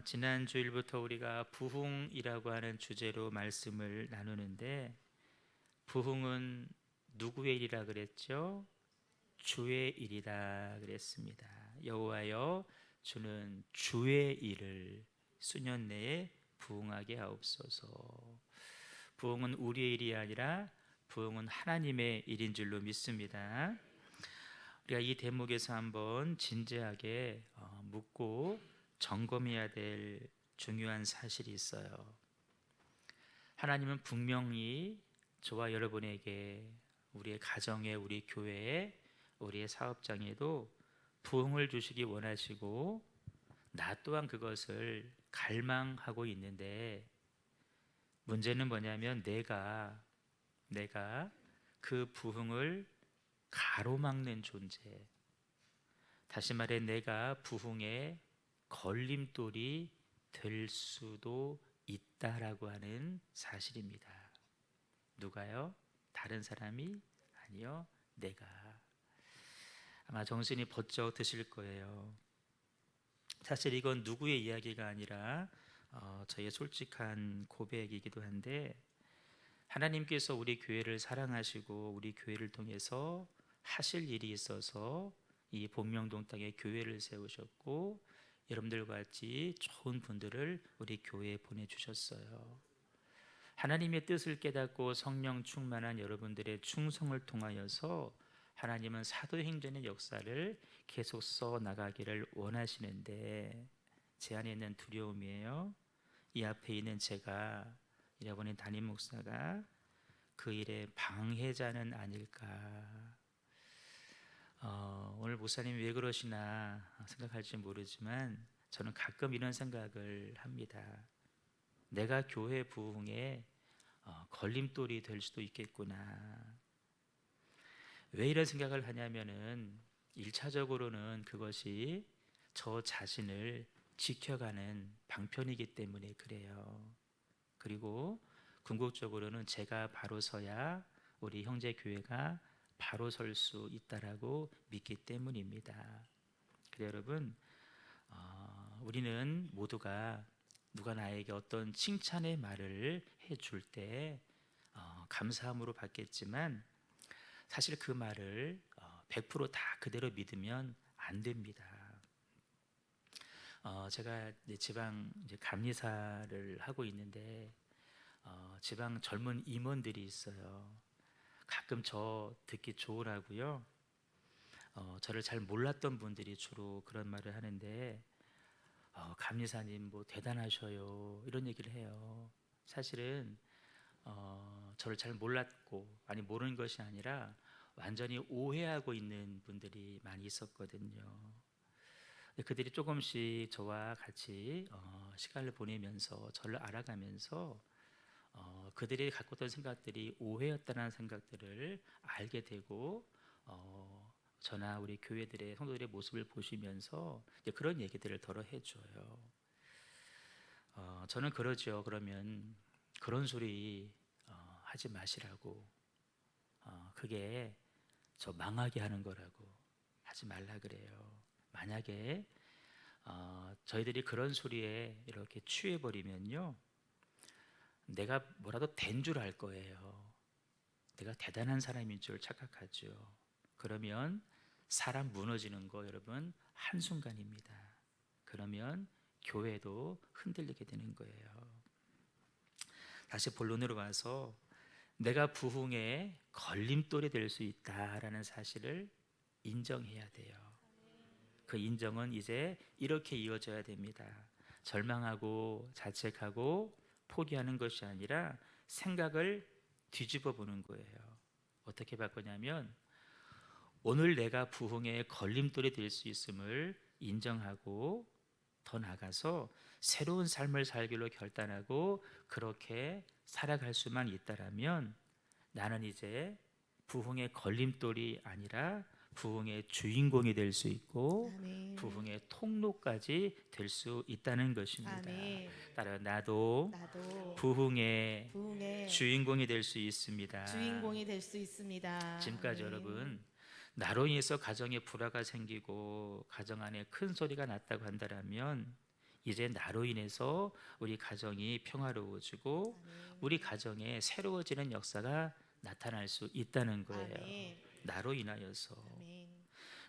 지난 주일부터 우리가 부흥이라고 하는 주제로 말씀을 나누는데, 부흥은 누구의 일이라 그랬죠? 주의 일이라 그랬습니다. 여호와여, 주는 주의 일을 수년 내에 부흥하게 하옵소서. 부흥은 우리의 일이 아니라 부흥은 하나님의 일인 줄로 믿습니다. 우리가 이 대목에서 한번 진지하게 묻고 점검해야 될 중요한 사실이 있어요. 하나님은 분명히 저와 여러분에게, 우리의 가정에, 우리 교회에, 우리의 사업장에도 부흥을 주시기 원하시고, 나 또한 그것을 갈망하고 있는데, 문제는 뭐냐면 내가 그 부흥을 가로막는 존재, 다시 말해 내가 부흥의 걸림돌이 될 수도 있다라고 하는 사실입니다. 누가요? 다른 사람이 아니요, 내가. 아마 정신이 번쩍 드실 거예요. 사실 이건 누구의 이야기가 아니라 저의 솔직한 고백이기도 한데, 하나님께서 우리 교회를 사랑하시고 우리 교회를 통해서 하실 일이 있어서 이 복명동 땅에 교회를 세우셨고, 여러분들과 같이 좋은 분들을 우리 교회에 보내주셨어요. 하나님의 뜻을 깨닫고 성령 충만한 여러분들의 충성을 통하여서 하나님은 사도행전의 역사를 계속 써 나가기를 원하시는데, 제 안에 있는 두려움이에요. 이 앞에 있는 제가, 여러분의 담임 목사가 그 일의 방해자는 아닐까. 오늘 목사님 왜 그러시나 생각할지 모르지만, 저는 가끔 이런 생각을 합니다. 내가 교회 부흥에 걸림돌이 될 수도 있겠구나. 왜 이런 생각을 하냐면은, 1차적으로는 그것이 저 자신을 지켜가는 방편이기 때문에 그래요. 그리고 궁극적으로는 제가 바로 서야 우리 형제 교회가 바로 설 수 있다라고 믿기 때문입니다. 그래서 여러분, 우리는 모두가 누가 나에게 어떤 칭찬의 말을 해줄 때 감사함으로 받겠지만, 사실 그 말을 100%다 그대로 믿으면 안 됩니다. 제가 이제 지방 감리사를 하고 있는데, 지방 젊은 임원들이 있어요. 가끔 저 듣기 좋으라고요. 저를 잘 몰랐던 분들이 주로 그런 말을 하는데, 감리사님 뭐 대단하셔요, 이런 얘기를 해요. 사실은 저를 잘 몰랐고, 아니 모르는 것이 아니라 완전히 오해하고 있는 분들이 많이 있었거든요. 그들이 조금씩 저와 같이 시간을 보내면서 저를 알아가면서 그들이 갖고 있던 생각들이 오해였다는 생각들을 알게 되고, 저나 우리 교회들의 성도들의 모습을 보시면서 이제 그런 얘기들을 덜어 해줘요. 저는 그러죠. 그러면 그런 소리 하지 마시라고, 그게 저 망하게 하는 거라고 하지 말라 그래요. 만약에 저희들이 그런 소리에 이렇게 취해버리면요, 내가 뭐라도 된 줄 알 거예요. 내가 대단한 사람인 줄 착각하죠. 그러면 사람 무너지는 거 여러분 한순간입니다. 그러면 교회도 흔들리게 되는 거예요. 다시 본론으로 와서, 내가 부흥의 걸림돌이 될 수 있다라는 사실을 인정해야 돼요. 그 인정은 이제 이렇게 이어져야 됩니다. 절망하고 자책하고 포기하는 것이 아니라 생각을 뒤집어 보는 거예요. 어떻게 바꾸냐면, 오늘 내가 부흥의 걸림돌이 될 수 있음을 인정하고, 더 나아가서 새로운 삶을 살기로 결단하고 그렇게 살아갈 수만 있다라면, 나는 이제 부흥의 걸림돌이 아니라 부흥의 주인공이 될 수 있고, 아멘. 부흥의 통로까지 될 수 있다는 것입니다. 아멘. 따라 나도 나도 부흥의 부흥의 주인공이 될 수 있습니다. 주인공이 될 수 있습니다. 지금까지 아멘. 여러분, 나로 인해서 가정에 불화가 생기고 가정 안에 큰 소리가 났다고 한다면, 이제 나로 인해서 우리 가정이 평화로워지고 우리 가정에 새로워지는 역사가 나타날 수 있다는 거예요. 아멘. 나로 인하여서. 아멘.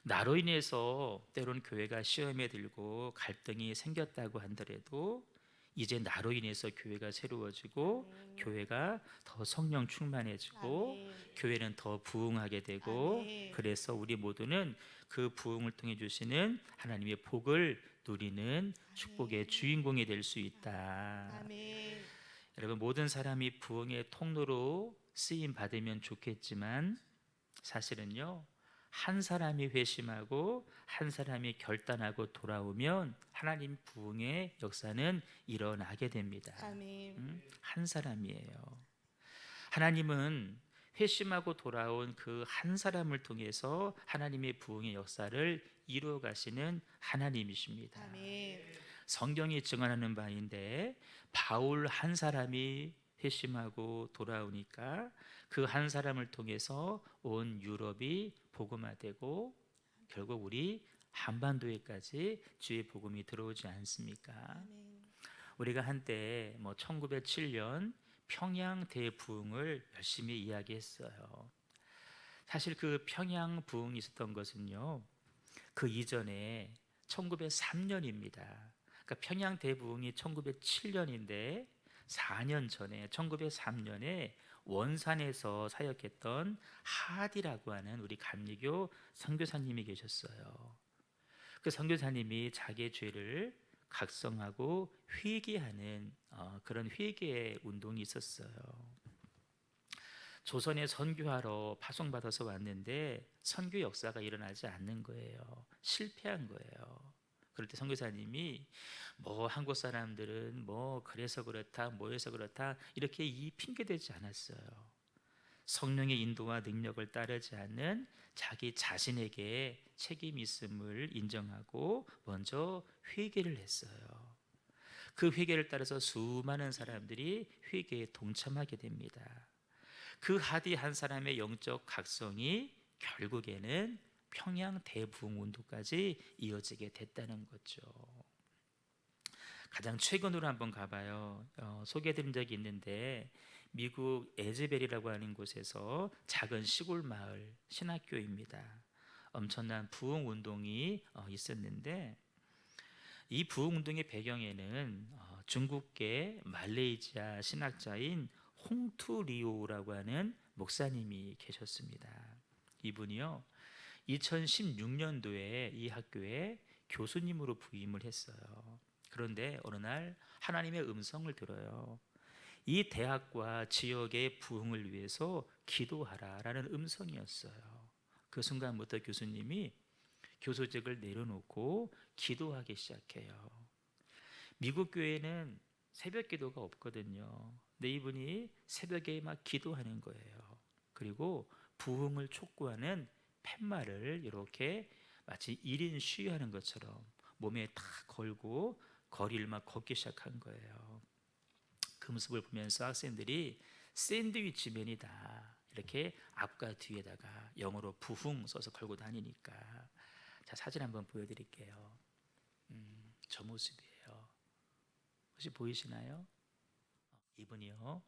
나로 인해서 때론 교회가 시험에 들고 갈등이 생겼다고 한더라도 이제 나로 인해서 교회가 새로워지고 교회가 더 성령 충만해지고 아멘. 교회는 더 부흥하게 되고 아멘. 그래서 우리 모두는 그 부흥을 통해 주시는 하나님의 복을 누리는 축복의 주인공이 될 수 있다. 아멘. 여러분, 모든 사람이 부흥의 통로로 쓰임 받으면 좋겠지만 사실은요, 한 사람이 회심하고 한 사람이 결단하고 돌아오면 하나님 부흥의 역사는 일어나게 됩니다. 아멘. 한 사람이에요. 하나님은 회심하고 돌아온 그 한 사람을 통해서 하나님의 부흥의 역사를 이루어 가시는 하나님이십니다. 아멘. 성경이 증언하는 바인데 바울 한 사람이 회심하고 돌아오니까 그 한 사람을 통해서 온 유럽이 복음화되고 결국 우리 한반도에까지 주의 복음이 들어오지 않습니까? 아멘. 우리가 한때 1907년 평양 대부흥을 열심히 이야기했어요. 사실 그 평양 부흥이 있었던 것은요, 그 이전에 1903년입니다. 그러니까 평양 대부흥이 1907년인데 4년 전에 1903년에 원산에서 사역했던 하디라고 하는 우리 감리교 선교사님이 계셨어요. 그 선교사님이 자기의 죄를 각성하고 회개하는 그런 회개의 운동이 있었어요. 조선에 선교하러 파송받아서 왔는데 선교 역사가 일어나지 않는 거예요. 실패한 거예요. 그럴 때 선교사님이 한국 사람들은 그래서 그렇다 뭐해서 그렇다 이렇게 이 핑계 대지 않았어요. 성령의 인도와 능력을 따르지 않는 자기 자신에게 책임이 있음을 인정하고 먼저 회개를 했어요. 그 회개를 따라서 수많은 사람들이 회개에 동참하게 됩니다. 그 하디 한 사람의 영적 각성이 결국에는 평양 대부흥 운동까지 이어지게 됐다는 거죠. 가장 최근으로 한번 가봐요. 소개해드린 적이 있는데 미국 에즈벨이라고 하는 곳에서 작은 시골 마을 신학교입니다. 엄청난 부흥 운동이 있었는데 이 부흥 운동의 배경에는 중국계 말레이시아 신학자인 홍투리오라고 하는 목사님이 계셨습니다. 이분이요 2016년도에 이 학교에 교수님으로 부임을 했어요. 그런데 어느 날 하나님의 음성을 들어요. 이 대학과 지역의 부흥을 위해서 기도하라라는 음성이었어요. 그 순간부터 교수님이 교수직을 내려놓고 기도하기 시작해요. 미국 교회는 새벽 기도가 없거든요. 근데 이분이 새벽에 막 기도하는 거예요. 그리고 부흥을 촉구하는 팻말을 이렇게 마치 1인 시위하는 것처럼 몸에 탁 걸고 거리를 막 걷기 시작한 거예요. 그 모습을 보면서 학생들이 샌드위치맨이다 이렇게 앞과 뒤에다가 영어로 부흥 써서 걸고 다니니까 자, 사진 한번 보여드릴게요. 저 모습이에요. 혹시 보이시나요? 이분이요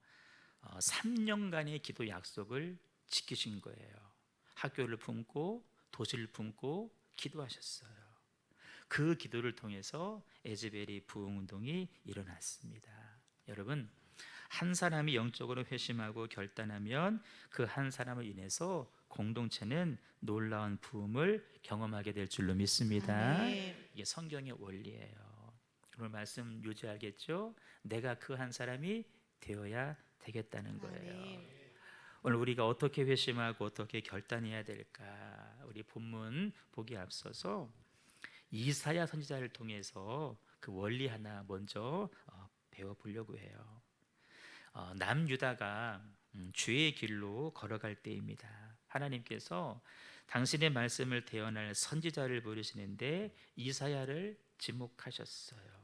3년간의 기도 약속을 지키신 거예요. 학교를 품고 도시를 품고 기도하셨어요. 그 기도를 통해서 에즈벨이 부흥운동이 일어났습니다. 여러분, 한 사람이 영적으로 회심하고 결단하면 그 한 사람을 인해서 공동체는 놀라운 부흥을 경험하게 될 줄로 믿습니다. 아멘. 이게 성경의 원리예요. 오늘 말씀 유지하겠죠? 내가 그 한 사람이 되어야 되겠다는 거예요. 아멘. 오늘 우리가 어떻게 회심하고 어떻게 결단해야 될까? 우리 본문 보기 앞서서 이사야 선지자를 통해서 그 원리 하나 먼저 배워보려고 해요. 남유다가 주의 길로 걸어갈 때입니다. 하나님께서 당신의 말씀을 대언할 선지자를 부르시는데 이사야를 지목하셨어요.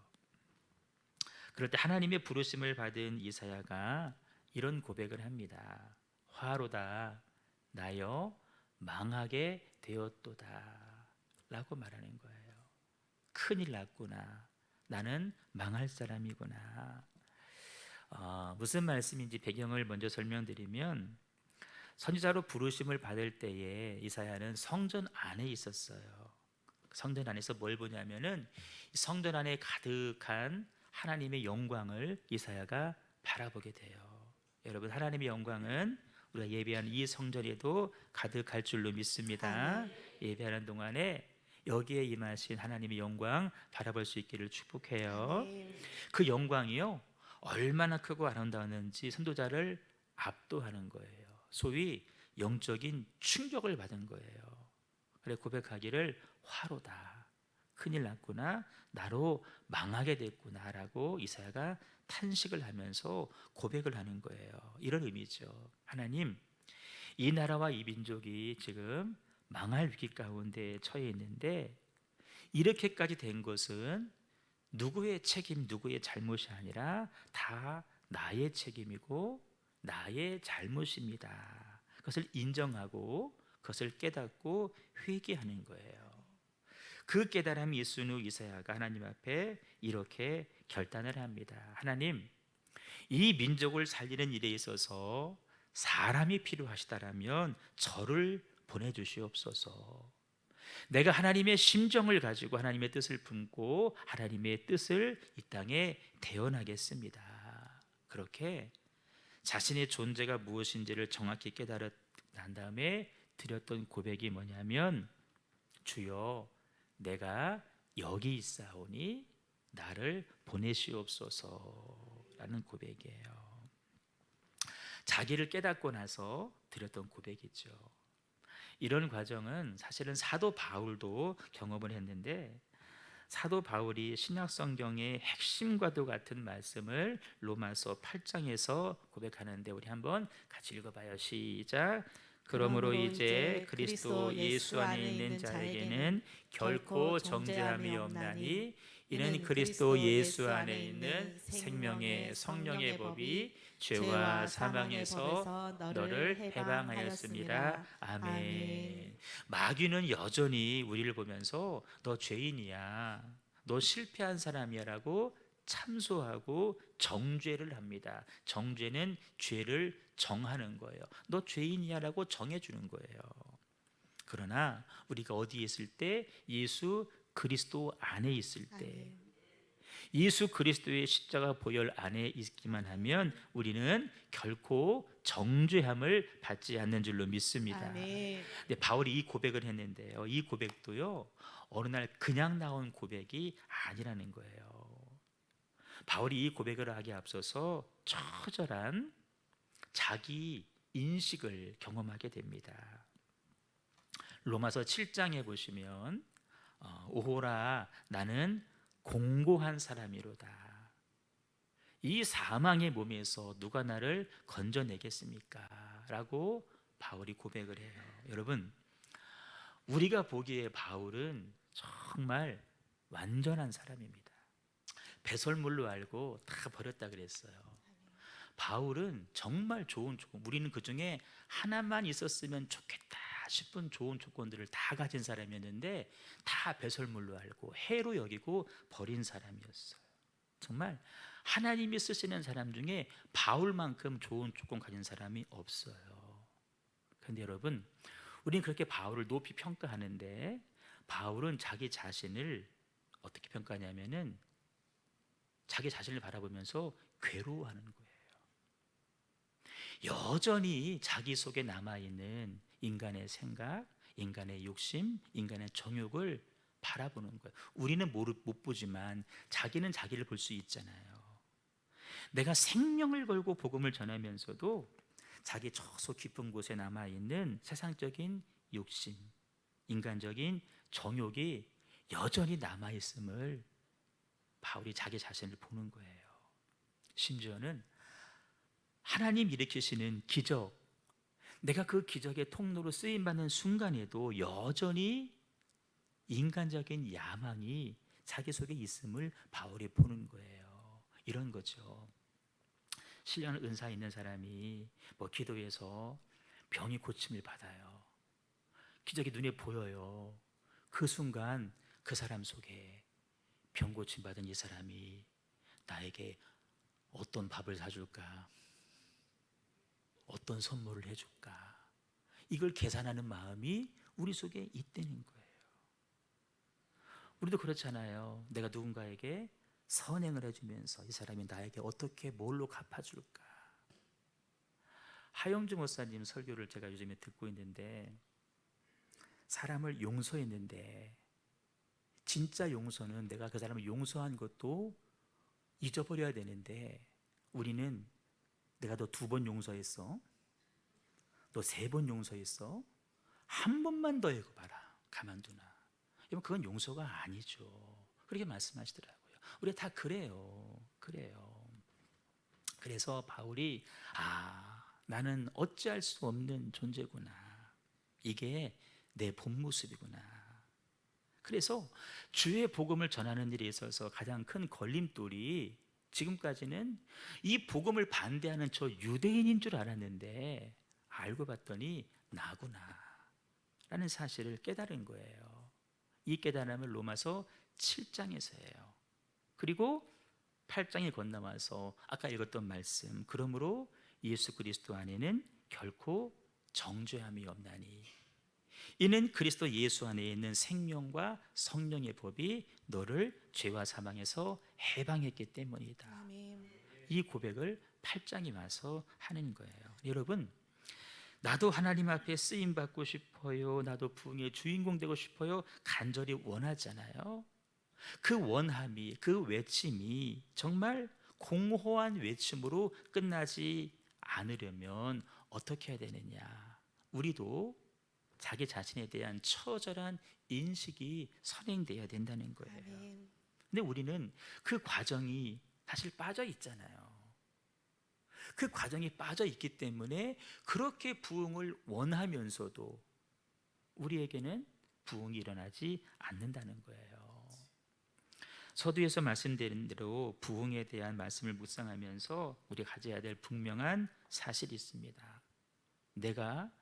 그럴 때 하나님의 부르심을 받은 이사야가 이런 고백을 합니다. 화로다 나여 망하게 되었도다 라고 말하는 거예요. 큰일 났구나. 나는 망할 사람이구나. 무슨 말씀인지 배경을 먼저 설명드리면, 선지자로 부르심을 받을 때에 이사야는 성전 안에 있었어요. 성전 안에서 뭘 보냐면은 성전 안에 가득한 하나님의 영광을 이사야가 바라보게 돼요. 여러분, 하나님의 영광은 우리가 예배하는 이 성전에도 가득할 줄로 믿습니다. 예배하는 동안에 여기에 임하신 하나님의 영광 바라볼 수 있기를 축복해요. 그 영광이요, 얼마나 크고 아름다웠는지 선도자를 압도하는 거예요. 소위 영적인 충격을 받은 거예요. 그래 고백하기를, 화로다, 큰일 났구나, 나로 망하게 됐구나 라고 이사야가 탄식을 하면서 고백을 하는 거예요. 이런 의미죠. 하나님, 이 나라와 이 민족이 지금 망할 위기 가운데 처해 있는데, 이렇게까지 된 것은 누구의 책임, 누구의 잘못이 아니라 다 나의 책임이고 나의 잘못입니다. 그것을 인정하고 그것을 깨닫고 회개하는 거예요. 그 깨달음이 있은 후 이사야가 하나님 앞에 이렇게 결단을 합니다. 하나님, 이 민족을 살리는 일에 있어서 사람이 필요하시다라면 저를 보내주시옵소서. 내가 하나님의 심정을 가지고 하나님의 뜻을 품고 하나님의 뜻을 이 땅에 대언하겠습니다. 그렇게 자신의 존재가 무엇인지를 정확히 깨달은 다음에 드렸던 고백이 뭐냐면, 주여, 내가 여기 있사오니 나를 보내시옵소서라는 고백이에요. 자기를 깨닫고 나서 드렸던 고백이죠. 이런 과정은 사실은 사도 바울도 경험을 했는데, 사도 바울이 신약 성경의 핵심과도 같은 말씀을 로마서 8장에서 고백하는데, 우리 한번 같이 읽어봐요. 시작. 그러므로 이제 그리스도 예수 안에 있는 자에게는 결코 정죄함이 없나니, 이는 그리스도 예수 안에 있는 생명의 성령의 법이 죄와 사망에서 너를 해방하였습니다. 아멘. 마귀는 여전히 우리를 보면서 너 죄인이야, 너 실패한 사람이야 라고 참소하고 정죄를 합니다. 정죄는 죄를 정하는 거예요. 너 죄인이야 라고 정해주는 거예요. 그러나 우리가 어디에 있을 때? 예수 그리스도 안에 있을 때, 예수 그리스도의 십자가 보혈 안에 있기만 하면 우리는 결코 정죄함을 받지 않는 줄로 믿습니다. 근데 바울이 이 고백을 했는데요, 이 고백도요, 어느 날 그냥 나온 고백이 아니라는 거예요. 바울이 이 고백을 하기에 앞서서 처절한 자기 인식을 경험하게 됩니다. 로마서 7장에 보시면, 오호라, 나는 공고한 사람이로다. 이 사망의 몸에서 누가 나를 건져내겠습니까? 라고 바울이 고백을 해요. 여러분, 우리가 보기에 바울은 정말 완전한 사람입니다. 배설물로 알고 다 버렸다 그랬어요. 바울은 정말 좋은 조건, 우리는 그 중에 하나만 있었으면 좋겠다 싶은 좋은 조건들을 다 가진 사람이었는데, 다 배설물로 알고 해로 여기고 버린 사람이었어요. 정말 하나님이 쓰시는 사람 중에 바울만큼 좋은 조건 가진 사람이 없어요. 그런데 여러분, 우리는 그렇게 바울을 높이 평가하는데, 바울은 자기 자신을 어떻게 평가하냐면은 자기 자신을 바라보면서 괴로워하는 거예요. 여전히 자기 속에 남아있는 인간의 생각, 인간의 욕심, 인간의 정욕을 바라보는 거예요. 우리는 못 보지만 자기는 자기를 볼 수 있잖아요. 내가 생명을 걸고 복음을 전하면서도 자기 저소 깊은 곳에 남아있는 세상적인 욕심, 인간적인 정욕이 여전히 남아있음을 바울이 자기 자신을 보는 거예요. 심지어는 하나님 일으키시는 기적, 내가 그 기적의 통로로 쓰임받는 순간에도 여전히 인간적인 야망이 자기 속에 있음을 바울이 보는 거예요. 이런 거죠. 신령한 은사 있는 사람이 기도해서 병이 고침을 받아요. 기적이 눈에 보여요. 그 순간 그 사람 속에 병 고침 받은 이 사람이 나에게 어떤 밥을 사줄까? 어떤 선물을 해줄까? 이걸 계산하는 마음이 우리 속에 있다는 거예요. 우리도 그렇잖아요. 내가 누군가에게 선행을 해주면서 이 사람이 나에게 어떻게 뭘로 갚아줄까? 하영주 목사님 설교를 제가 요즘에 듣고 있는데, 사람을 용서했는데 진짜 용서는 내가 그 사람을 용서한 것도 잊어버려야 되는데, 우리는 내가 너 2번 용서했어, 너 3번 용서했어, 한 번만 더 해봐라, 가만두나. 여러분, 그건 용서가 아니죠. 그렇게 말씀하시더라고요. 우리 다 그래요. 그래서 바울이 나는 어찌할 수 없는 존재구나, 이게 내 본 모습이구나. 그래서 주의 복음을 전하는 일에 있어서 가장 큰 걸림돌이, 지금까지는 이 복음을 반대하는 저 유대인인 줄 알았는데 알고 봤더니 나구나 라는 사실을 깨달은 거예요. 이 깨달음을 로마서 7장에서예요. 그리고 8장에 건너와서 아까 읽었던 말씀, 그러므로 예수 그리스도 안에는 결코 정죄함이 없나니 이는 그리스도 예수 안에 있는 생명과 성령의 법이 너를 죄와 사망에서 해방했기 때문이다. 아멘. 이 고백을 8장에 와서 하는 거예요. 여러분, 나도 하나님 앞에 쓰임 받고 싶어요, 나도 부흥의 주인공 되고 싶어요, 간절히 원하잖아요. 그 원함이, 그 외침이 정말 공허한 외침으로 끝나지 않으려면 어떻게 해야 되느냐? 우리도 자기 자신에 대한 처절한 인식이 선행되어야 된다는 거예요. 아멘. 근데 우리는 그 과정이 사실 빠져 있잖아요. 그 과정이 빠져 있기 때문에 그렇게 부흥을 원하면서도 우리에게는 부흥이 일어나지 않는다는 거예요. 서두에서 말씀드린 대로 부흥에 대한 말씀을 묵상하면서 우리가 가져야 될 분명한 사실이 있습니다. 내가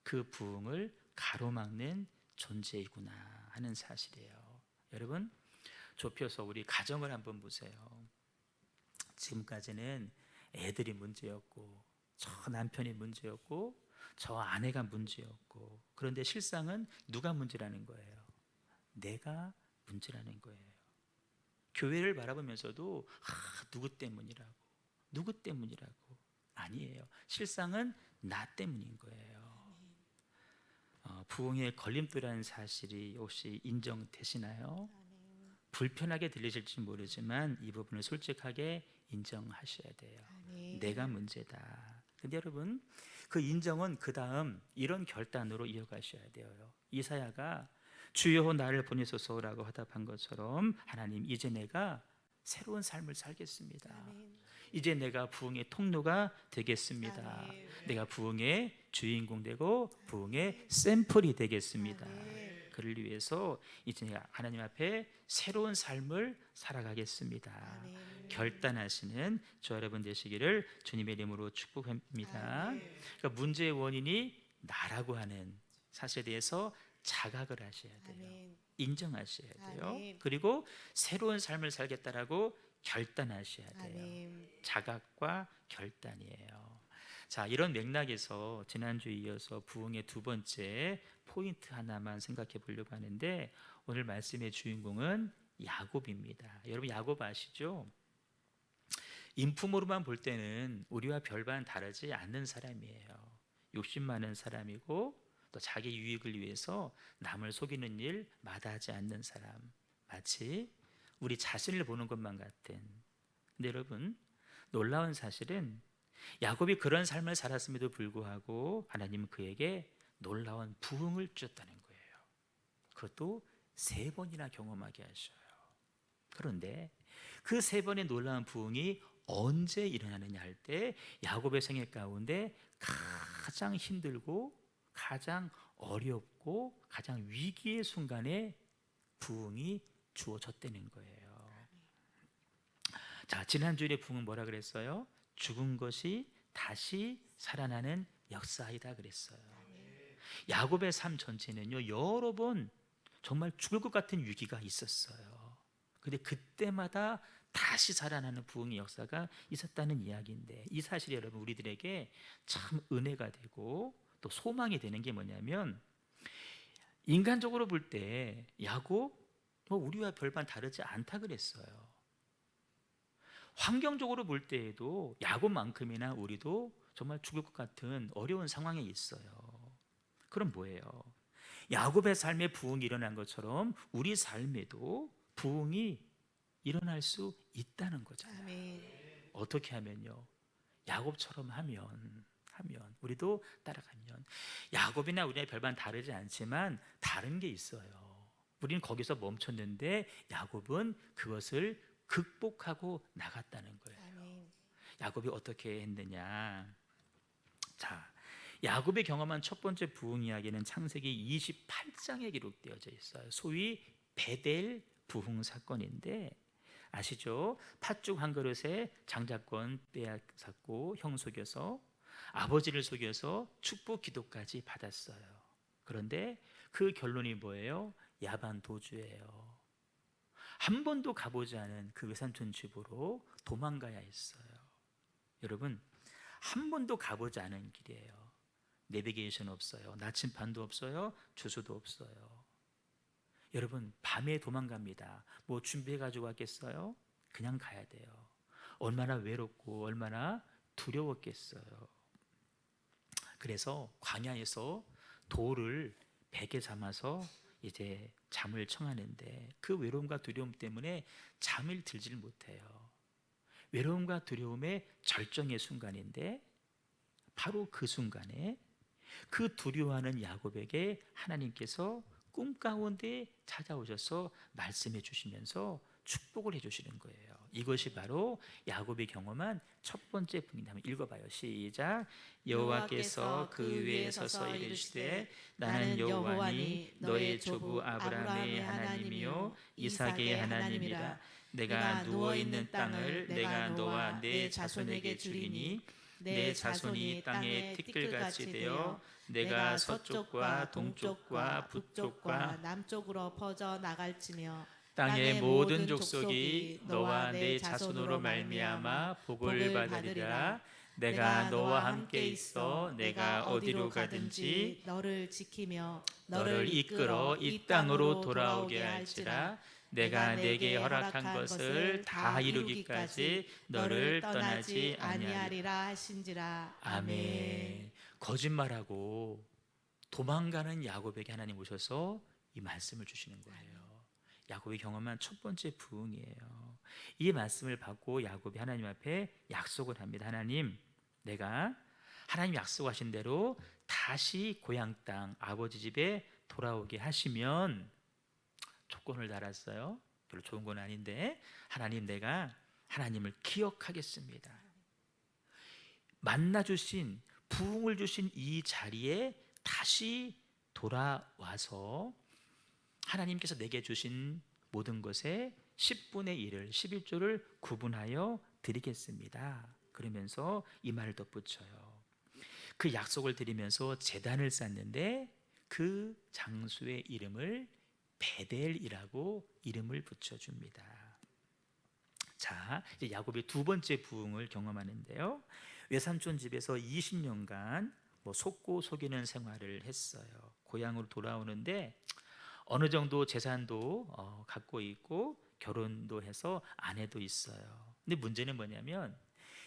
그 부흥을 가로막는 존재이구나 하는 사실이에요. 여러분, 좁혀서 우리 가정을 한번 보세요. 지금까지는 애들이 문제였고, 저 남편이 문제였고, 저 아내가 문제였고, 그런데 실상은 누가 문제라는 거예요? 내가 문제라는 거예요. 교회를 바라보면서도 누구 때문이라고 아니에요. 실상은 나 때문인 거예요. 부흥의 걸림돌이라는 사실이 혹시 인정되시나요? 아멘. 불편하게 들리실지 모르지만 이 부분을 솔직하게 인정하셔야 돼요. 아멘. 내가 문제다. 근데 여러분, 그 인정은 그 다음 이런 결단으로 이어가셔야 돼요. 이사야가 주여 나를 보내소서라고 화답한 것처럼, 하나님, 이제 내가 새로운 삶을 살겠습니다. 아멘. 이제 내가 부흥의 통로가 되겠습니다. 아멘. 내가 부흥의 주인공 되고 부흥의 샘플이 되겠습니다. 아멘. 그를 위해서 이제 내가 하나님 앞에 새로운 삶을 살아가겠습니다. 아멘. 결단하시는 저 여러분 되시기를 주님의 이름으로 축복합니다. 아멘. 그러니까 문제의 원인이 나라고 하는 사실에 대해서 자각을 하셔야 돼요. 아멘. 인정하셔야 돼요. 아멘. 그리고 새로운 삶을 살겠다라고 결단하셔야 돼요. 아멘. 자각과 결단이에요. 자, 이런 맥락에서 지난주에 이어서 부흥의 2번째 포인트 하나만 생각해 보려고 하는데, 오늘 말씀의 주인공은 야곱입니다. 여러분, 야곱 아시죠? 인품으로만 볼 때는 우리와 별반 다르지 않는 사람이에요. 욕심 많은 사람이고, 또 자기 유익을 위해서 남을 속이는 일 마다하지 않는 사람, 마치 우리 자신을 보는 것만 같은. 근데 여러분, 놀라운 사실은 야곱이 그런 삶을 살았음에도 불구하고 하나님은 그에게 놀라운 부흥을 주셨다는 거예요. 그것도 3번이나 경험하게 하셔요. 그런데 그 3번의 놀라운 부흥이 언제 일어나느냐 할 때, 야곱의 생애 가운데 가장 힘들고 가장 어렵고 가장 위기의 순간에 부흥이 주어졌다는 거예요. 자, 지난주에 부흥은 뭐라 그랬어요? 죽은 것이 다시 살아나는 역사이다 그랬어요. 야곱의 삶 전체는요, 여러 번 정말 죽을 것 같은 위기가 있었어요. 근데 그때마다 다시 살아나는 부흥의 역사가 있었다는 이야기인데, 이 사실이 여러분 우리들에게 참 은혜가 되고 또 소망이 되는 게 뭐냐면, 인간적으로 볼 때 야곱 뭐 우리와 별반 다르지 않다 그랬어요. 환경적으로 볼 때에도 야곱만큼이나 우리도 정말 죽을 것 같은 어려운 상황에 있어요. 그럼 뭐예요? 야곱의 삶에 부흥이 일어난 것처럼 우리 삶에도 부흥이 일어날 수 있다는 거잖아요. 아멘. 어떻게 하면요? 야곱처럼 하면 우리도 따라가면, 야곱이나 우리와 별반 다르지 않지만 다른 게 있어요. 우리는 거기서 멈췄는데 야곱은 그것을 극복하고 나갔다는 거예요. 아멘. 야곱이 어떻게 했느냐? 자, 야곱이 경험한 첫 번째 부흥 이야기는 창세기 28장에 기록되어져 있어요. 소위 베델 부흥 사건인데, 아시죠? 팥죽 한 그릇에 장자권 빼앗았고 형 속여서 아버지를 속여서 축복 기도까지 받았어요. 그런데 그 결론이 뭐예요? 야반 도주예요. 한 번도 가보지 않은 그 외삼촌 집으로 도망가야 했어요. 여러분, 한 번도 가보지 않은 길이에요. 내비게이션 없어요. 나침반도 없어요. 주소도 없어요. 여러분, 밤에 도망갑니다. 뭐 준비해 가지고 왔겠어요? 그냥 가야 돼요. 얼마나 외롭고 얼마나 두려웠겠어요. 그래서 광야에서 돌을 베개 삼아서 이제 잠을 청하는데, 그 외로움과 두려움 때문에 잠을 들질 못해요. 외로움과 두려움의 절정의 순간인데, 바로 그 순간에 그 두려워하는 야곱에게 하나님께서 꿈 가운데 찾아오셔서 말씀해 주시면서 축복을 해 주시는 거예요. 이것이 바로 야곱이 경험한 첫 번째 부흥이다. 한번 읽어봐요. 시작. 여호와께서 그 위에 서서 이르시되 나는 여호와니 너의 조부 아브라함의 하나님이요 이삭의 하나님이라. 내가 누워있는 땅을 내가 너와 내 자손에게 주리니 내 자손이 땅의 티끌같이 되어 내가 서쪽과 동쪽과 북쪽과 남쪽으로 퍼져 나갈지며 땅의 모든 족속이 너와 내 자손으로 말미암아 복을 받으리라. 내가 너와 함께 있어 내가 어디로 가든지 너를 지키며 너를 이끌어 이 땅으로 돌아오게 할지라. 내가 내게 허락한 것을 다 이루기까지 너를 떠나지 아니하리라 하신지라. 아멘. 거짓말하고 도망가는 야곱에게 하나님 오셔서 이 말씀을 주시는 거예요. 야곱이 경험한 첫 번째 부흥이에요. 이 말씀을 받고 야곱이 하나님 앞에 약속을 합니다. 하나님, 내가 하나님 약속하신 대로 다시 고향 땅 아버지 집에 돌아오게 하시면, 조건을 달았어요. 별로 좋은 건 아닌데, 하나님, 내가 하나님을 기억하겠습니다. 만나주신, 부흥을 주신 이 자리에 다시 돌아와서 하나님께서 내게 주신 모든 것에 10분의 1을 11조를 구분하여 드리겠습니다. 그러면서 이 말을 덧붙여요. 그 약속을 드리면서 제단을 쌓는데 그 장소의 이름을 베델이라고 이름을 붙여줍니다. 자, 이제 야곱이 두 번째 부흥을 경험하는데요. 외삼촌 집에서 20년간 속고 속이는 생활을 했어요. 고향으로 돌아오는데 어느 정도 재산도 갖고 있고 결혼도 해서 아내도 있어요. 근데 문제는 뭐냐면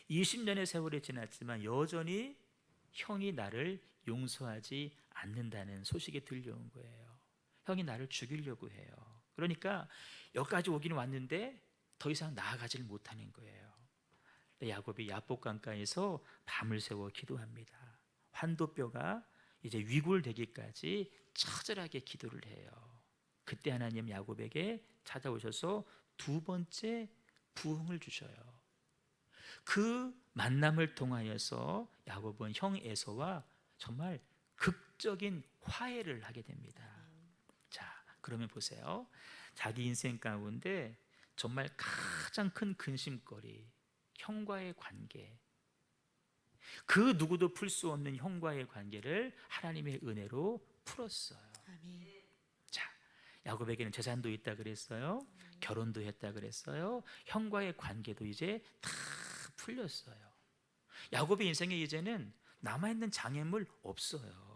20년의 세월이 지났지만 여전히 형이 나를 용서하지 않는다는 소식이 들려온 거예요. 형이 나를 죽이려고 해요. 그러니까 여기까지 오긴 왔는데 더 이상 나아가질 못하는 거예요. 야곱이 야복 강가에서 밤을 새워 기도합니다. 환도뼈가 이제 위골되기까지 처절하게 기도를 해요. 그때 하나님 야곱에게 찾아오셔서 두 번째 부흥을 주셔요. 그 만남을 통하여서 야곱은 형 에서와 정말 극적인 화해를 하게 됩니다. 자, 그러면 보세요. 자기 인생 가운데 정말 가장 큰 근심거리, 형과의 관계, 그 누구도 풀 수 없는 형과의 관계를 하나님의 은혜로 풀었어요. 아멘. 자, 야곱에게는 재산도 있다 그랬어요. 결혼도 했다 그랬어요. 형과의 관계도 이제 다 풀렸어요. 야곱의 인생에 이제는 남아있는 장애물 없어요.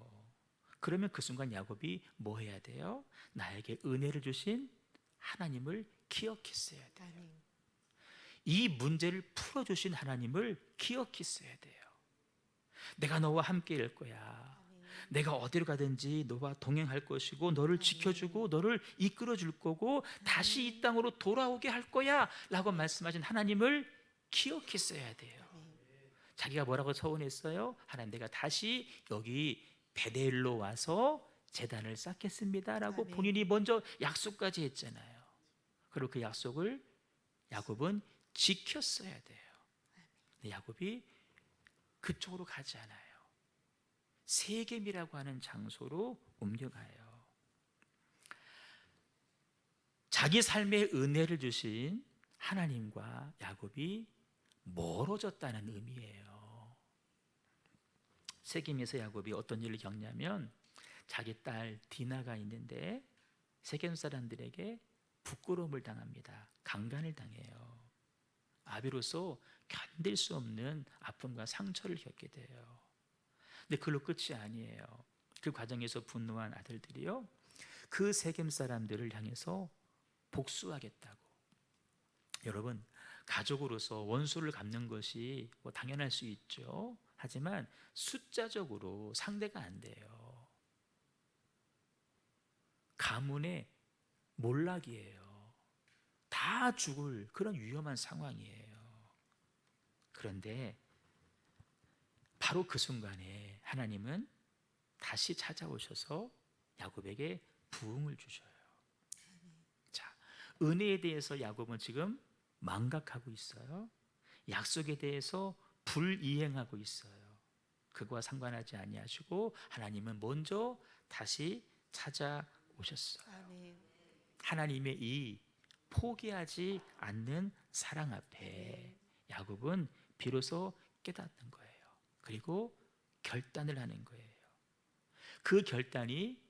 그러면 그 순간 야곱이 뭐 해야 돼요? 나에게 은혜를 주신 하나님을 기억했어야 돼요. 아멘. 이 문제를 풀어주신 하나님을 기억했어야 돼요. 내가 너와 함께 일 거야. 내가 어디로 가든지 너와 동행할 것이고 너를 지켜주고 너를 이끌어 줄 거고 다시 이 땅으로 돌아오게 할 거야 라고 말씀하신 하나님을 기억했어야 돼요. 자기가 뭐라고 서원했어요? 하나님, 내가 다시 여기 베델로 와서 제단을 쌓겠습니다 라고 아멘. 본인이 먼저 약속까지 했잖아요. 그리고 그 약속을 야곱은 지켰어야 돼요. 근데 야곱이 그쪽으로 가지 않아요. 세겜이라고 하는 장소로 옮겨가요. 자기 삶에 은혜를 주신 하나님과 야곱이 멀어졌다는 의미예요. 세겜에서 야곱이 어떤 일을 겪냐면 자기 딸 디나가 있는데 세겜 사람들에게 부끄러움을 당합니다. 강간을 당해요. 아비로서 견딜 수 없는 아픔과 상처를 겪게 돼요. 근데 그걸로 끝이 아니에요. 그 과정에서 분노한 아들들이요, 그 세겜 사람들을 향해서 복수하겠다고. 여러분, 가족으로서 원수를 갚는 것이 뭐 당연할 수 있죠. 하지만 숫자적으로 상대가 안 돼요. 가문의 몰락이에요. 다 죽을 그런 위험한 상황이에요. 그런데 바로 그 순간에 하나님은 다시 찾아오셔서 야곱에게 부흥을 주셔요. 자, 은혜에 대해서 야곱은 지금 망각하고 있어요. 약속에 대해서 불이행하고 있어요. 그거와 상관하지 아니하시고 하나님은 먼저 다시 찾아오셨어요. 아멘. 하나님의 이 포기하지 않는 사랑 앞에 야곱은 비로소 깨닫는 거예요. 그리고 결단을 하는 거예요. 그 결단이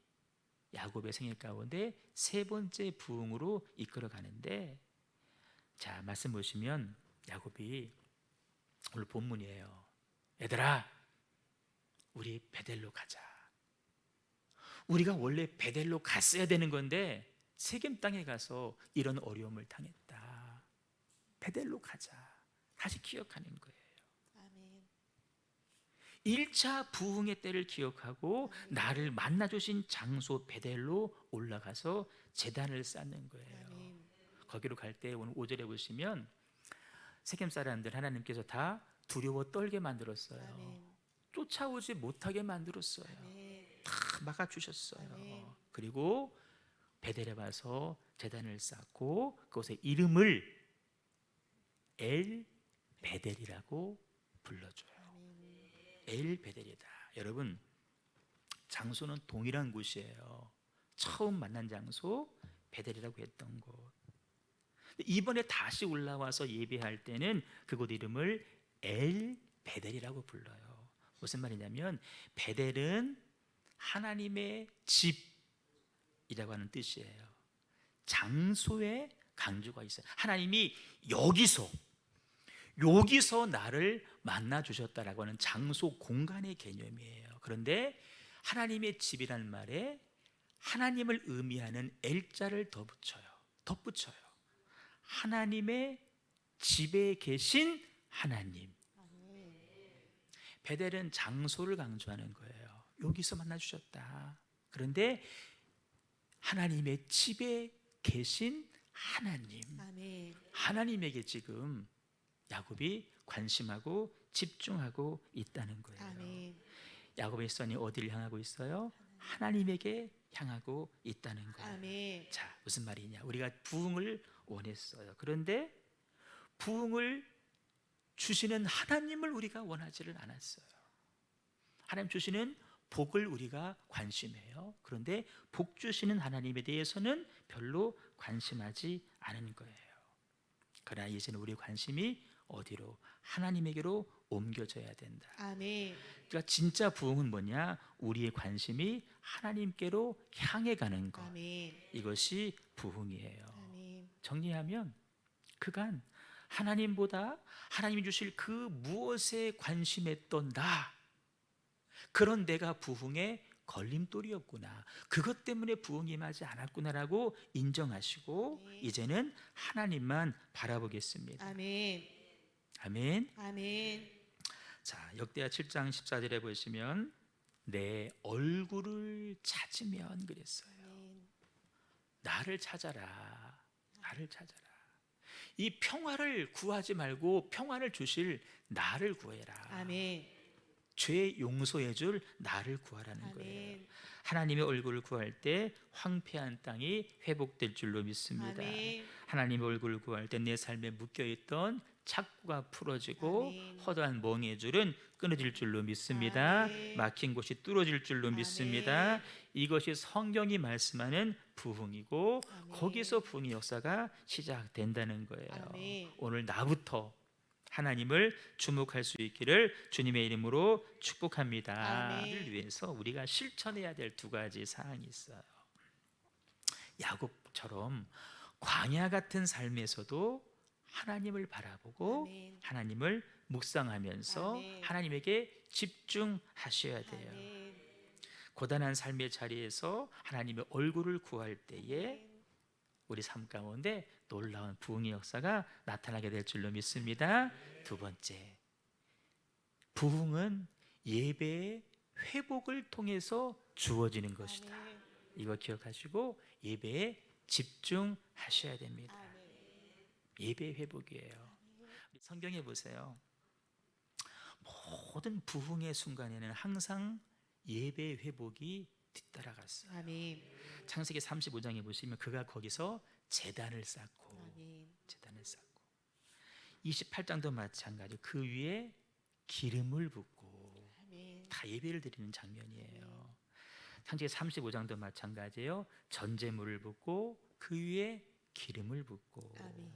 야곱의 생애 가운데 세 번째 부흥으로 이끌어 가는데, 자, 말씀 보시면 야곱이, 오늘 본문이에요. 얘들아, 우리 베델로 가자. 우리가 원래 베델로 갔어야 되는 건데 세겜 땅에 가서 이런 어려움을 당했다. 베델로 가자. 다시 기억하는 거예요. 아멘. 1차 부흥의 때를 기억하고 나를 만나주신 장소 베델로 올라가서 제단을 쌓는 거예요. 아멘. 거기로 갈 때 오늘 5절에 보시면 세겜 사람들 하나님께서 다 두려워 떨게 만들었어요. 아멘. 쫓아오지 못하게 만들었어요. 아멘. 다 막아주셨어요. 아멘. 그리고 베델에 와서 제단을 쌓고 그곳의 이름을 엘 베델이라고 불러줘요. 엘 베델이다. 여러분, 장소는 동일한 곳이에요. 처음 만난 장소 베델이라고 했던 곳. 이번에 다시 올라와서 예배할 때는 그곳 이름을 엘 베델이라고 불러요. 무슨 말이냐면 베델은 하나님의 집이라고 하는 뜻이에요. 장소에 강조가 있어요. 하나님이 여기서 나를 만나 주셨다라고 하는 장소 공간의 개념이에요. 그런데 하나님의 집이라는 말에 하나님을 의미하는 엘자를 덧붙여요. 하나님의 집에 계신 하나님. 베델은 장소를 강조하는 거예요. 여기서 만나 주셨다. 그런데 하나님의 집에 계신 하나님. 아멘. 하나님에게 지금 야곱이 관심하고 집중하고 있다는 거예요. 아멘. 야곱의 선이 어디를 향하고 있어요? 하나님에게 향하고 있다는 거예요. 아멘. 자, 무슨 말이냐? 우리가 부흥을 원했어요. 그런데 부흥을 주시는 하나님을 우리가 원하지를 않았어요. 하나님 주시는 복을 우리가 관심해요. 그런데 복 주시는 하나님에 대해서는 별로 관심하지 않은 거예요. 그러나 이제는 우리의 관심이 어디로? 하나님에게로 옮겨져야 된다. 아멘. 그러니까 진짜 부흥은 뭐냐? 우리의 관심이 하나님께로 향해 가는 것. 아멘. 이것이 부흥이에요. 아멘. 정리하면 그간 하나님보다 하나님이 주실 그 무엇에 관심했던 그런 내가 부흥의 걸림돌이었구나, 그것 때문에 부흥이 임하지 않았구나라고 인정하시고 네. 이제는 하나님만 바라보겠습니다. 아멘. 아멘. 아멘. 자, 역대하 7장 14절에 보시면 내 얼굴을 찾으면 그랬어요. 아멘. 나를 찾아라. 나를 찾아라. 이 평화를 구하지 말고 평화를 주실 나를 구해라. 아멘. 죄 용서해 줄 나를 구하라는 거예요. 아멘. 하나님의 얼굴을 구할 때 황폐한 땅이 회복될 줄로 믿습니다. 아멘. 하나님의 얼굴을 구할 때 내 삶에 묶여있던 착구가 풀어지고 아멘. 허다한 멍의 줄은 끊어질 줄로 믿습니다. 아멘. 막힌 곳이 뚫어질 줄로 아멘. 믿습니다. 이것이 성경이 말씀하는 부흥이고 아멘. 거기서 부흥의 역사가 시작된다는 거예요. 아멘. 오늘 나부터 하나님을 주목할 수 있기를 주님의 이름으로 축복합니다. 아멘. 를 위해서 우리가 실천해야 될 두 가지 사항이 있어요. 야곱처럼 광야 같은 삶에서도 하나님을 바라보고 아멘. 하나님을 묵상하면서 아멘. 하나님에게 집중하셔야 돼요. 아멘. 고단한 삶의 자리에서 하나님의 얼굴을 구할 때에 우리 삶 가운데 놀라운 부흥의 역사가 나타나게 될 줄로 믿습니다. 두 번째, 부흥은 예배의 회복을 통해서 주어지는 것이다. 아멘. 이거 기억하시고 예배에 집중하셔야 됩니다. 아멘. 예배 회복이에요. 성경에 보세요. 모든 부흥의 순간에는 항상 예배 회복이 뒤따라갔어요. 아멘. 창세기 35장에 보시면 그가 거기서 제단을 쌓고 아멘. 28장도 마찬가지, 그 위에 기름을 붓고 아멘. 다 예배를 드리는 장면이에요. 창세기 35장도 마찬가지예요. 전제물을 붓고 그 위에 기름을 붓고. 아멘.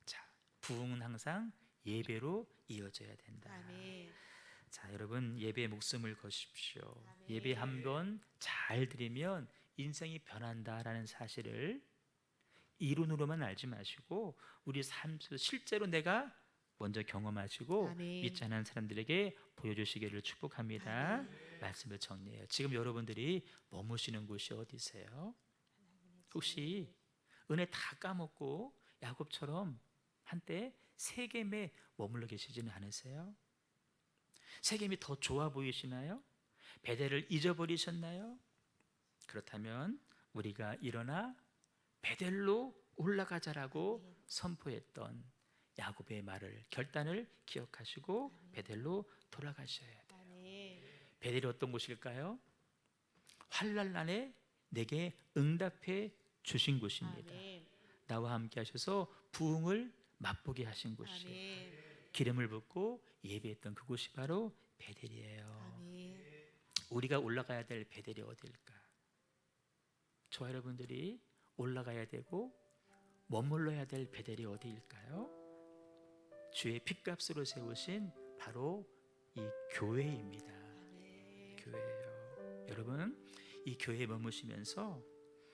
자, 부흥은 항상 예배로 이어져야 된다. 아멘. 자, 여러분 예배에 목숨을 거십시오. 아멘. 예배 한 번 잘 드리면 인생이 변한다라는 사실을 이론으로만 알지 마시고 우리 삶에서 실제로 내가 먼저 경험하시고 아멘. 믿지 않는 사람들에게 보여주시기를 축복합니다. 아멘. 말씀을 정리해요. 지금 여러분들이 머무시는 곳이 어디세요? 혹시 은혜 다 까먹고 야곱처럼 한때 세겜에 머물러 계시지는 않으세요? 세겜이 더 좋아 보이시나요? 베델을 잊어버리셨나요? 그렇다면 우리가 일어나 베델로 올라가자라고 선포했던 야곱의 말을, 결단을 기억하시고 베델로 돌아가셔야 돼요. 아멘. 베델이 어떤 곳일까요? 환난날에 내게 응답해 주신 곳입니다. 아멘. 나와 함께 하셔서 부흥을 맛보게 하신 곳이에요. 아멘. 기름을 붓고 예배했던 그곳이 바로 베델이에요. 아멘. 우리가 올라가야 될 베델이 어디일까? 저와 여러분들이 올라가야 되고 머물러야 될 베델이 어디일까요? 주의 핏값으로 세우신 바로 이 교회입니다. 아멘. 교회예요. 여러분, 이 교회에 머무시면서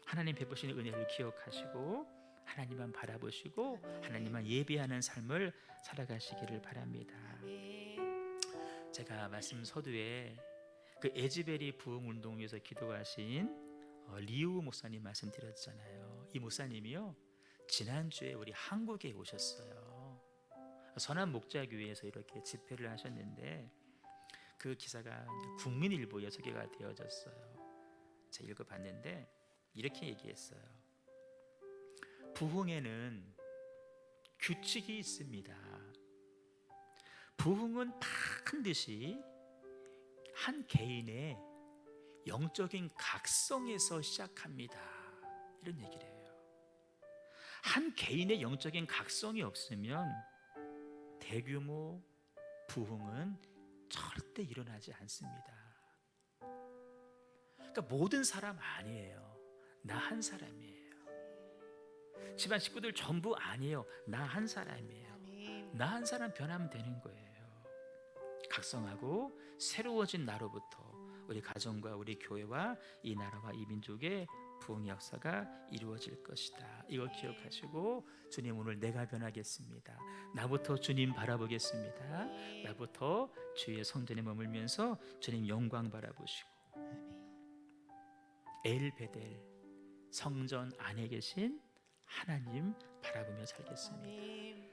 하나님 베푸시는 은혜를 기억하시고 하나님만 바라보시고 아멘. 하나님만 예배하는 삶을 살아가시기를 바랍니다. 아멘. 제가 말씀 서두에 그 에즈베리 부흥 운동 위해서 기도하신 리우 목사님 말씀드렸잖아요. 이 목사님이요, 지난주에 우리 한국에 오셨어요. 선한 목자교회에서 이렇게 집회를 하셨는데 그 기사가 국민일보에 소개가 되어졌어요. 제가 읽어봤는데 이렇게 얘기했어요. 부흥에는 규칙이 있습니다. 부흥은 반드시 한 개인의 영적인 각성에서 시작합니다. 이런 얘기를 해요. 한 개인의 영적인 각성이 없으면 대규모 부흥은 절대 일어나지 않습니다. 그러니까 모든 사람 아니에요. 나 한 사람이에요. 집안 식구들 전부 아니에요. 나 한 사람이에요. 아멘. 나 한 사람 변하면 되는 거예요. 각성하고 새로워진 나로부터 우리 가정과 우리 교회와 이 나라와 이 민족의 부흥의 역사가 이루어질 것이다. 이걸 기억하시고 주님, 오늘 내가 변하겠습니다. 나부터 주님 바라보겠습니다. 나부터 주의 성전에 머물면서 주님 영광 바라보시고 엘베델 성전 안에 계신 하나님 바라보며 살겠습니다.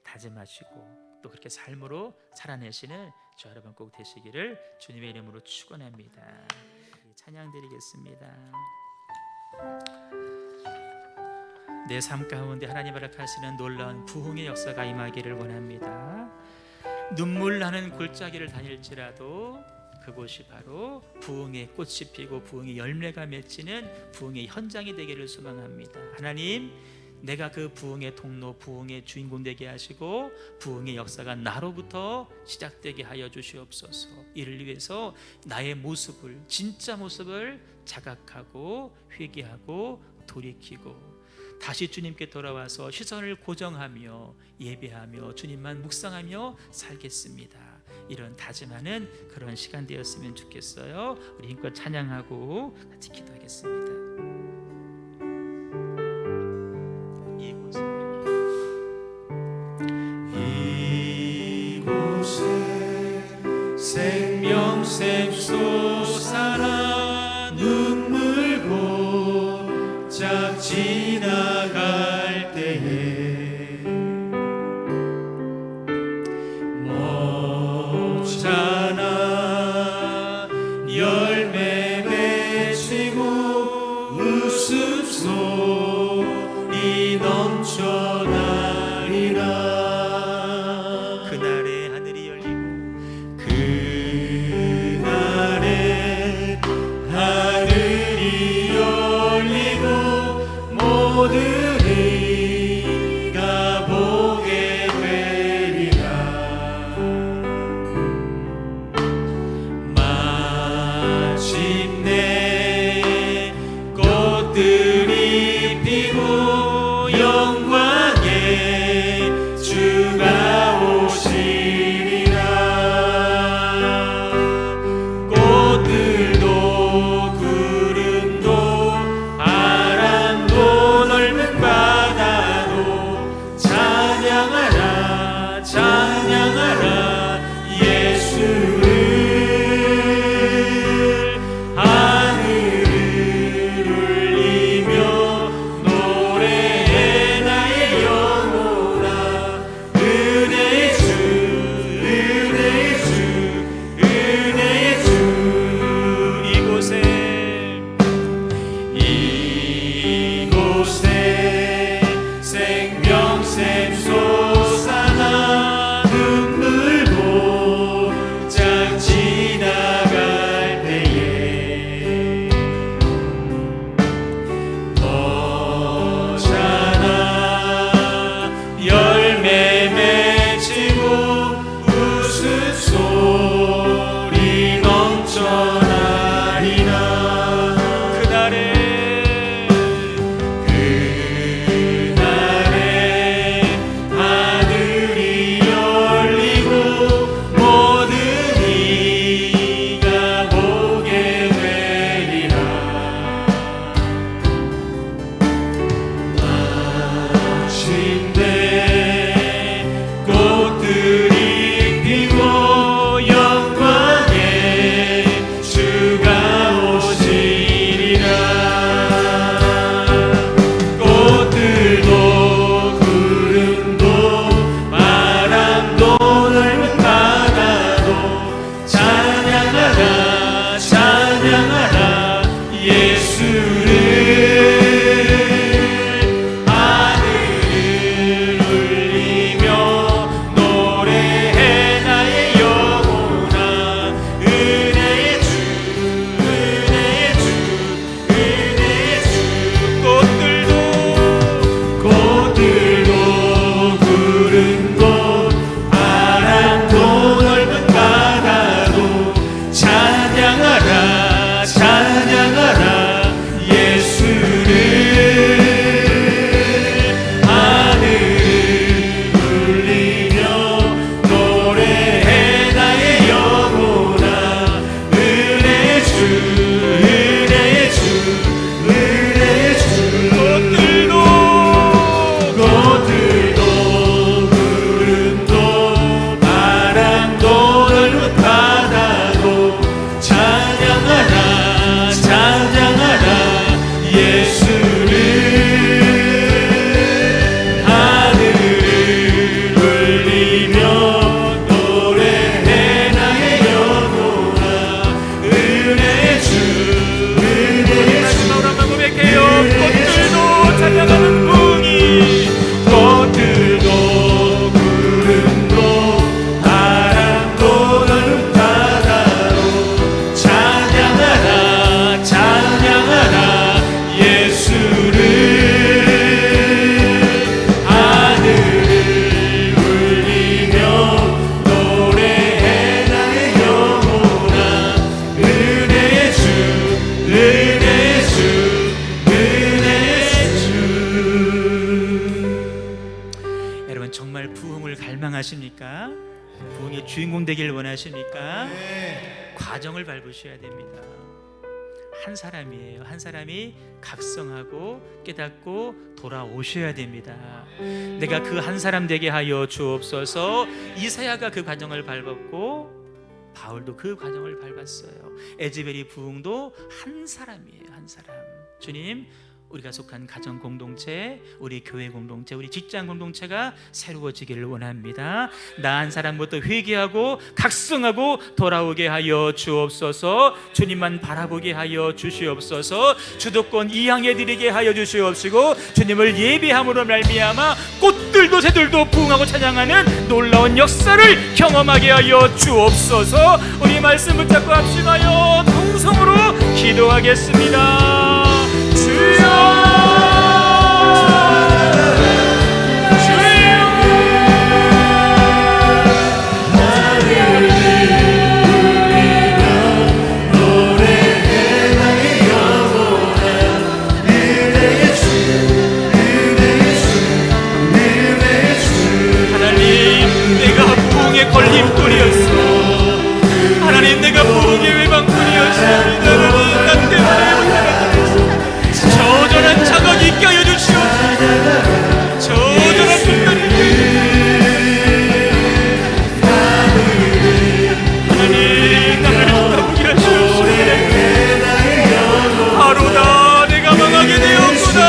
다짐하시고 또 그렇게 삶으로 살아내시는 저 여러분 꼭 되시기를 주님의 이름으로 축원합니다. 찬양 드리겠습니다. 내 삶 가운데 하나님 허락하시는 놀라운 부흥의 역사가 임하기를 원합니다. 눈물 나는 골짜기를 다닐지라도 그곳이 바로 부흥의 꽃이 피고 부흥의 열매가 맺히는 부흥의 현장이 되기를 소망합니다. 하나님, 내가 그 부흥의 통로, 부흥의 주인공 되게 하시고 부흥의 역사가 나로부터 시작되게 하여 주시옵소서. 이를 위해서 나의 모습을, 진짜 모습을 자각하고 회개하고 돌이키고 다시 주님께 돌아와서 시선을 고정하며 예배하며 주님만 묵상하며 살겠습니다. 이런 다짐하는 그런 시간 되었으면 좋겠어요. 우리 힘껏 찬양하고 같이 기도하겠습니다. 생명샘 솟아나 눈물 곧작 지나갈 때에 모자나 열매 맺히고 웃음소리 넘쳐나리라. 그날의 하늘이 열리고 그날에 하늘이 열리고 모두가 보게 되리라. 마침내 꽃들이 피고 영광의 주가 오시리라. 꽃들도 구름도 바람도 넓은 찬양하는 부흥이 꽃들도 구름도 바람도 넓은 바다로 찬양하라 찬양하라 예수를 하늘을 울리며 노래해 나의 영혼아 은혜의 주 은혜의 주 은혜의 주. 여러분 정말 부흥을 갈망하십니까? 부흥의 주인공 되길 원하십니까? 과정을 밟으셔야 됩니다. 한 사람이에요. 한 사람이 각성하고 깨닫고 돌아오셔야 됩니다. 내가 그 한 사람 되게 하여 주옵소서. 이사야가 그 과정을 밟았고 바울도 그 과정을 밟았어요. 에즈벨이 부흥도 한 사람이에요. 한 사람. 주님, 우리가 속한 가정 공동체, 우리 교회 공동체, 우리 직장 공동체가 새로워지기를 원합니다. 나 한 사람부터 회개하고 각성하고 돌아오게 하여 주옵소서. 주님만 바라보게 하여 주시옵소서. 주도권 이양해 드리게 하여 주시옵시고 주님을 예배함으로 말미암아 꽃들도 새들도 부흥하고 찬양하는 놀라운 역사를 경험하게 하여 주옵소서. 우리 말씀 붙잡고 합심하여 동성으로 기도하겠습니다. 주여 걸림돌이었어. 하나님, 내가 부흥의 외방돌이었습니다. 하나님, 나 때문에 못하겠다. 저절한 자각이 있게 하여 주시옵소서. 저절한 분간이 하나님, 나를 바라보게 하시옵소서. 바로다 내가 망하게 되었구나.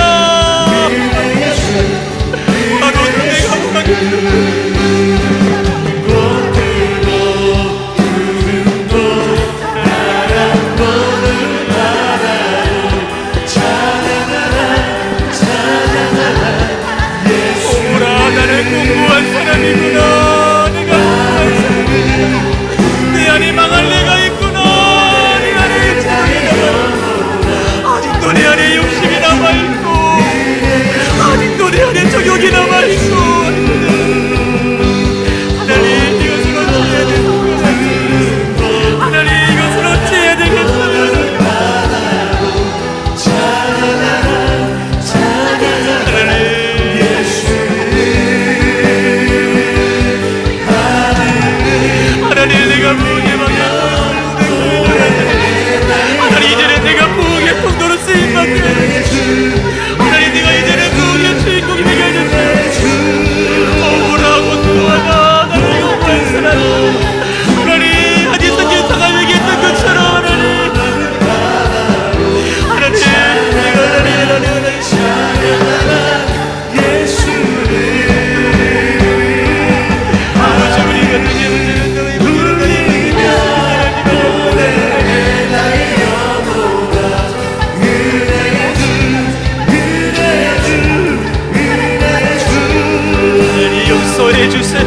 바로다 내가 망하게 되었구나. 공부한 사람이구나. 내가 공부한 사람이구나. 내 안에 망할 내가 있구나. 내 안에 아직도 내 안에 욕심이 남아있고 아직도 내 안에 정욕이 남아있고 하나님, 이것을 어찌해야 되겠어요? 하나님, 이것을 어찌해야 되겠어요? 하나님, 내가 부흥의 방향을 하나님, 이제는 내가 부흥의 통로로 쓰임받게 하나님, 내가 이제는 부흥의 주인공이 되게 해주세요. 오라고 또하나 나를 요구한 사람 하나님, 아직 생긴 상을 얘기했던 것처럼 하나님 내가 하나님 찬양하라 예수를 아버지, 우리가 누구를 용서해 주세요.